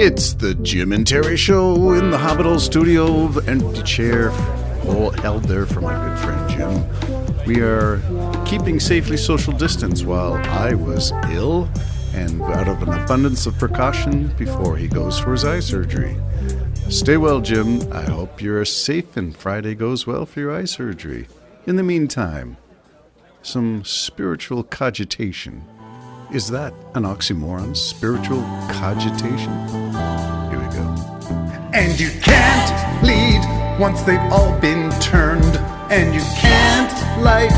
It's the Jim and Terry Show in the Hobbit studio, empty chair held there for my good friend Jim. We are keeping safely social distance while I was ill and out of an abundance of precaution before he goes for his eye surgery. Stay well, Jim. I hope you're safe and Friday goes well for your eye surgery. In the meantime, some spiritual cogitation. Is that an oxymoron? Spiritual cogitation? Here we go. And you can't lead once they've all been turned. And you can't light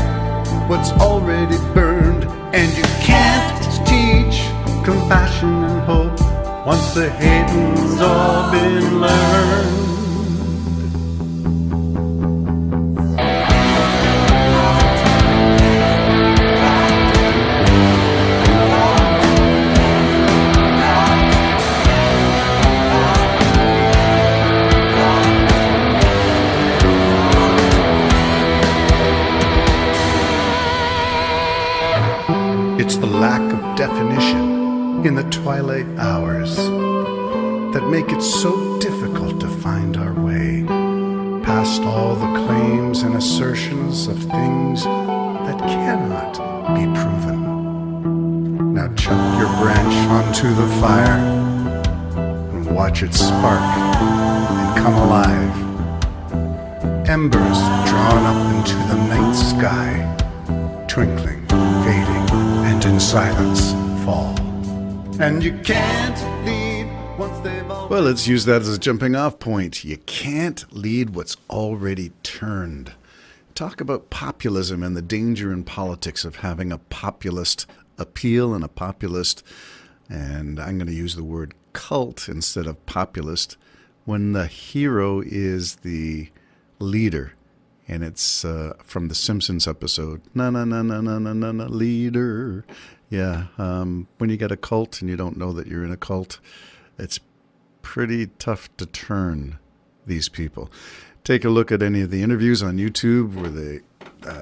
what's already burned. And you can't teach compassion and hope once the hating's all been learned. It's the lack of definition in the twilight hours that make it so difficult to find our way past all the claims and assertions of things that cannot be proven. Now chuck your branch onto the fire and watch it spark and come alive. Embers drawn up into the night sky, twinkling, fading, and in silence fall. And you can't lead once they've all... Well, let's use that as a jumping off point. You can't lead what's already turned. Talk about populism and the danger in politics of having a populist appeal and a populist, and I'm going to use the word cult instead of populist, when the hero is the leader. And it's from the Simpsons episode, na na na na na na na na leader. Yeah, when you get a cult and you don't know that you're in a cult, it's pretty tough to turn these people. Take a look at any of the interviews on YouTube where the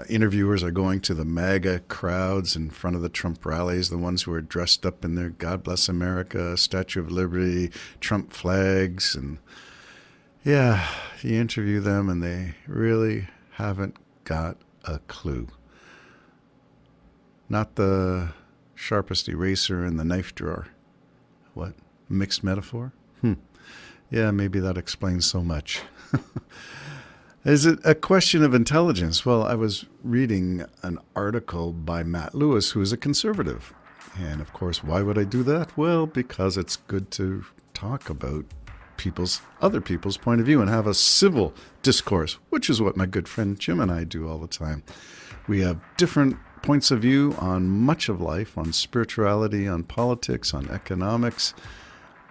interviewers are going to the MAGA crowds in front of the Trump rallies, the ones who are dressed up in their God Bless America, Statue of Liberty, Trump flags, and yeah, you interview them and they really haven't got a clue. Not the sharpest eraser in the knife drawer. What? Mixed metaphor? Yeah, maybe that explains so much. Is it a question of intelligence? Well, I was reading an article by Matt Lewis, who is a conservative. And of course, why would I do that? Well, because it's good to talk about other people's point of view and have a civil discourse, which is what my good friend Jim and I do all the time. We have different points of view on much of life, on spirituality, on politics, on economics,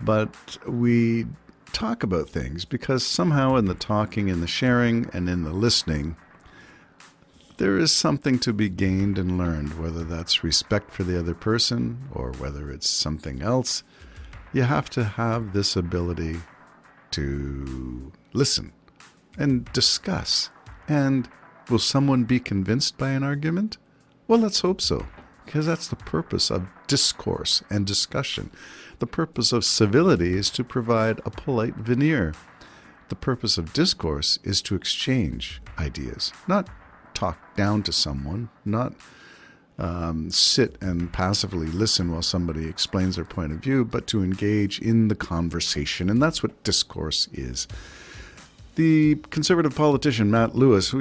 but we talk about things because somehow in the talking, in the sharing, and in the listening, there is something to be gained and learned, whether that's respect for the other person or whether it's something else. You have to have this ability to listen and discuss. And will someone be convinced by an argument? Well, let's hope so, because that's the purpose of discourse and discussion. The purpose of civility is to provide a polite veneer. The purpose of discourse is to exchange ideas, not talk down to someone, not sit and passively listen while somebody explains their point of view, but to engage in the conversation. And that's what discourse is. The conservative politician, Matt Lewis,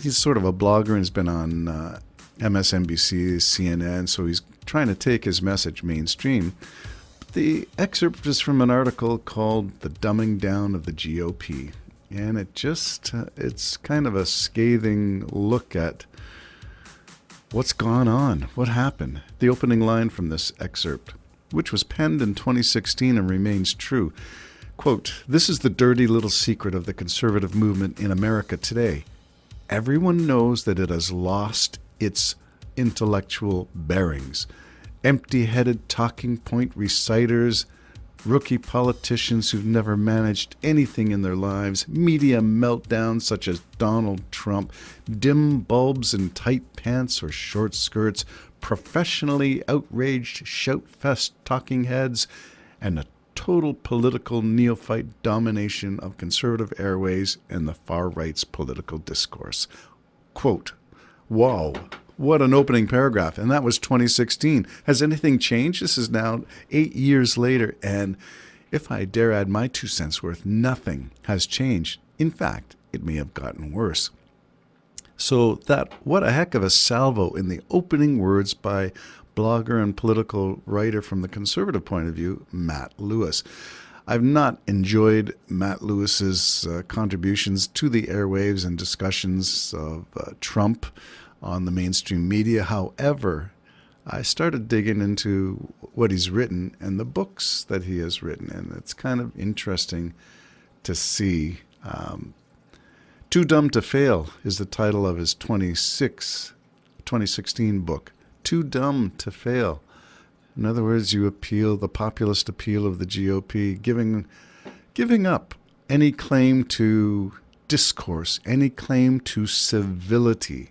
he's sort of a blogger and has been on MSNBC, CNN, so he's trying to take his message mainstream. The excerpt is from an article called The Dumbing Down of the GOP. And it's kind of a scathing look at what's gone on, what happened. The opening line from this excerpt, which was penned in 2016 and remains true. Quote, "This is the dirty little secret of the conservative movement in America today. Everyone knows that it has lost its intellectual bearings. Empty-headed talking point reciters, rookie politicians who've never managed anything in their lives, media meltdowns such as Donald Trump, dim bulbs in tight pants or short skirts, professionally outraged shout-fest talking heads, and a total political neophyte domination of conservative airways and the far right's political discourse. Quote, wow, what an opening paragraph. And that was 2016. Has anything changed? This is now 8 years later, and if I dare add my 2 cents worth, nothing has changed. In fact, it may have gotten worse. So what a heck of a salvo in the opening words by blogger and political writer from the conservative point of view, Matt Lewis. I've not enjoyed Matt Lewis's contributions to the airwaves and discussions of Trump on the mainstream media. However, I started digging into what he's written and the books that he has written, and it's kind of interesting to see. Too Dumb to Fail is the title of his 2016 book. Too Dumb to Fail. In other words, you appeal, the populist appeal of the GOP, giving up any claim to discourse, any claim to civility.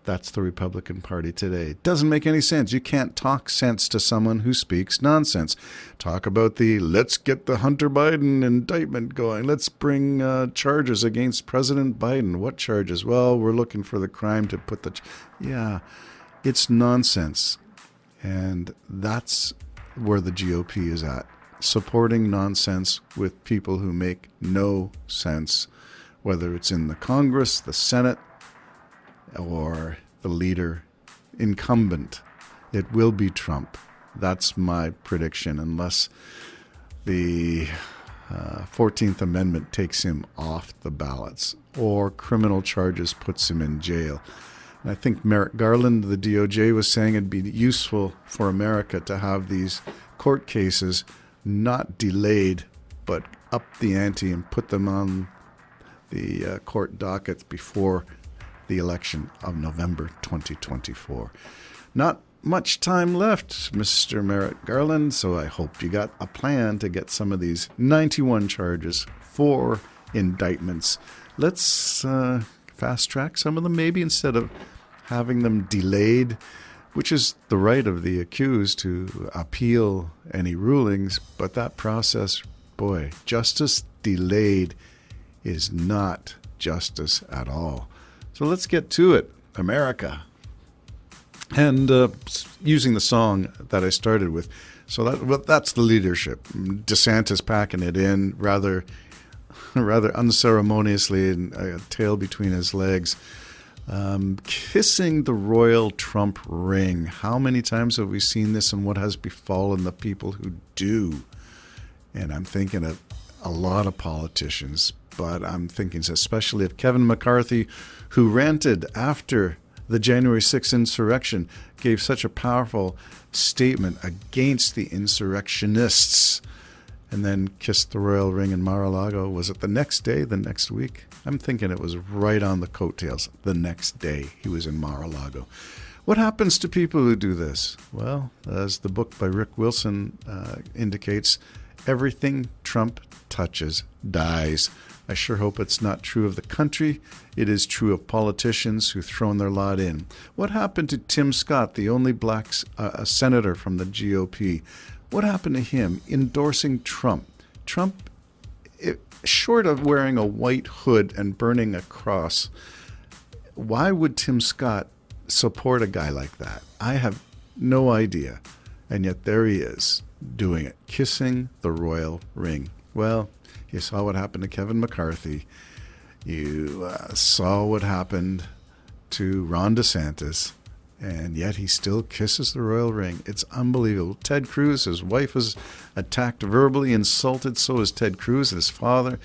That's the Republican Party today. It doesn't make any sense. You can't talk sense to someone who speaks nonsense. Talk about let's get the Hunter Biden indictment going. Let's bring charges against President Biden. What charges? Well, we're looking for the crime to put yeah, it's nonsense. And that's where the GOP is at. Supporting nonsense with people who make no sense, whether it's in the Congress, the Senate, or the leader incumbent. It will be Trump. That's my prediction, unless the 14th Amendment takes him off the ballots or criminal charges puts him in jail. And I think Merrick Garland, the DOJ, was saying it'd be useful for America to have these court cases not delayed, but up the ante and put them on the court dockets before the election of November 2024. Not much time left, Mr. Merrick Garland, so I hope you got a plan to get some of these 91 charges, 4 indictments. Let's fast track some of them, maybe, instead of having them delayed, which is the right of the accused to appeal any rulings. But that process, boy, justice delayed is not justice at all. So let's get to it, America. And using the song that I started with, so that's the leadership. DeSantis packing it in rather unceremoniously, and a tail between his legs. Kissing the royal Trump ring. How many times have we seen this, and what has befallen the people who do? And I'm thinking of a lot of politicians, but I'm thinking especially of Kevin McCarthy, who ranted after the January 6th insurrection, gave such a powerful statement against the insurrectionists, and then kissed the royal ring in Mar-a-Lago. Was it the next day, the next week? I'm thinking it was right on the coattails. The next day he was in Mar-a-Lago. What happens to people who do this? Well, as the book by Rick Wilson indicates, everything Trump touches dies. I sure hope it's not true of the country. It is true of politicians who've thrown their lot in. What happened to Tim Scott, the only black senator from the GOP? What happened to him endorsing Trump? Trump, short of wearing a white hood and burning a cross, why would Tim Scott support a guy like that? I have no idea. And yet there he is, doing it, kissing the royal ring. Well, you saw what happened to Kevin McCarthy. You saw what happened to Ron DeSantis, and yet he still kisses the royal ring. It's unbelievable. Ted Cruz, his wife was attacked, verbally insulted. So is Ted Cruz, his father,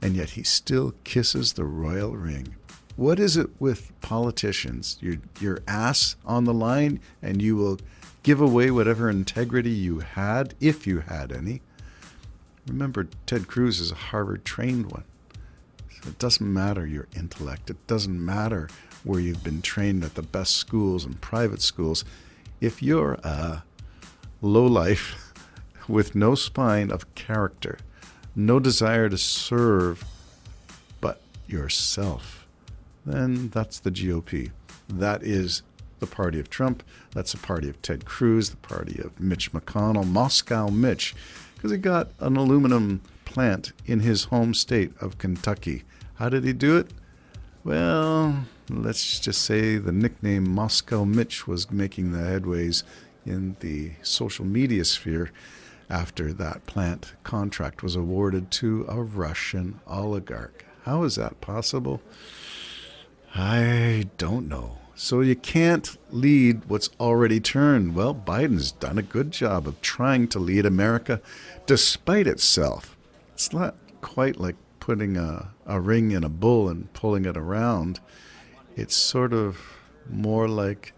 and yet he still kisses the royal ring. What is it with politicians? Your ass on the line, and you will give away whatever integrity you had, if you had any. Remember, Ted Cruz is a Harvard-trained one. So it doesn't matter your intellect. It doesn't matter where you've been trained at the best schools and private schools. If you're a lowlife with no spine of character, no desire to serve but yourself, then that's the GOP. That is the party of Trump. That's the party of Ted Cruz, the party of Mitch McConnell, Moscow Mitch, because he got an aluminum plant in his home state of Kentucky. How did he do it? Well, let's just say the nickname Moscow Mitch was making the headways in the social media sphere after that plant contract was awarded to a Russian oligarch. How is that possible? I don't know. So you can't lead what's already turned. Well, Biden's done a good job of trying to lead America despite itself. It's not quite like putting a ring in a bull and pulling it around. It's sort of more like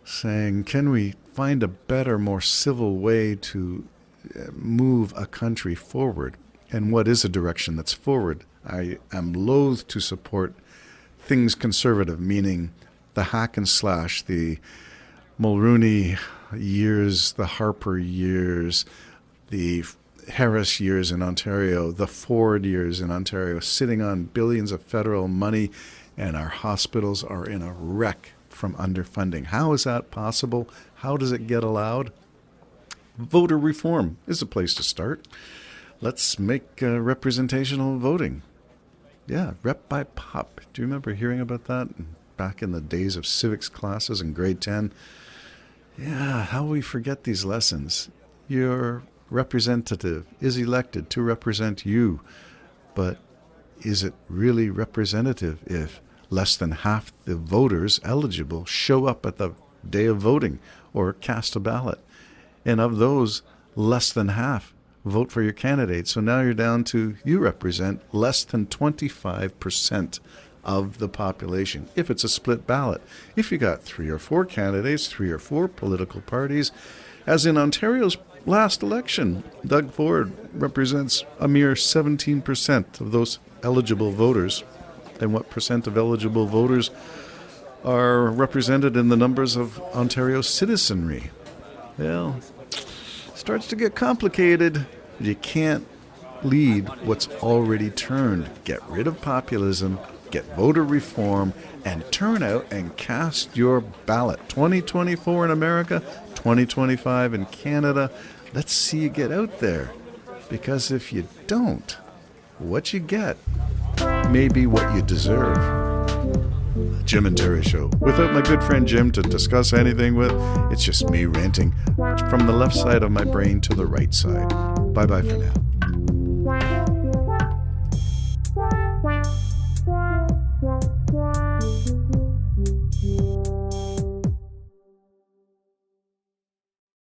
saying, can we find a better, more civil way to move a country forward? And what is a direction that's forward? I am loath to support things conservative, meaning the hack and slash, the Mulrooney years, the Harper years, the Harris years in Ontario, the Ford years in Ontario, sitting on billions of federal money, and our hospitals are in a wreck from underfunding. How is that possible? How does it get allowed? Voter reform is a place to start. Let's make representational voting. Yeah, rep by pop. Do you remember hearing about that back in the days of civics classes in grade 10? Yeah, how we forget these lessons. Your representative is elected to represent you, but is it really representative if less than half the voters eligible show up at the day of voting or cast a ballot? And of those, less than half vote for your candidate. So now you're down to, you represent less than 25% of the population, if it's a split ballot. If you got 3 or 4 candidates, 3 or 4 political parties, as in Ontario's last election, Doug Ford represents a mere 17% of those eligible voters. And what percent of eligible voters are represented in the numbers of Ontario's citizenry? Well, it starts to get complicated. You can't lead what's already turned. Get rid of populism, get voter reform, and turn out and cast your ballot. 2024 in America, 2025 in Canada. Let's see you get out there. Because if you don't, what you get may be what you deserve. Jim and Terry Show. Without my good friend Jim to discuss anything with, it's just me ranting from the left side of my brain to the right side. Bye-bye for now.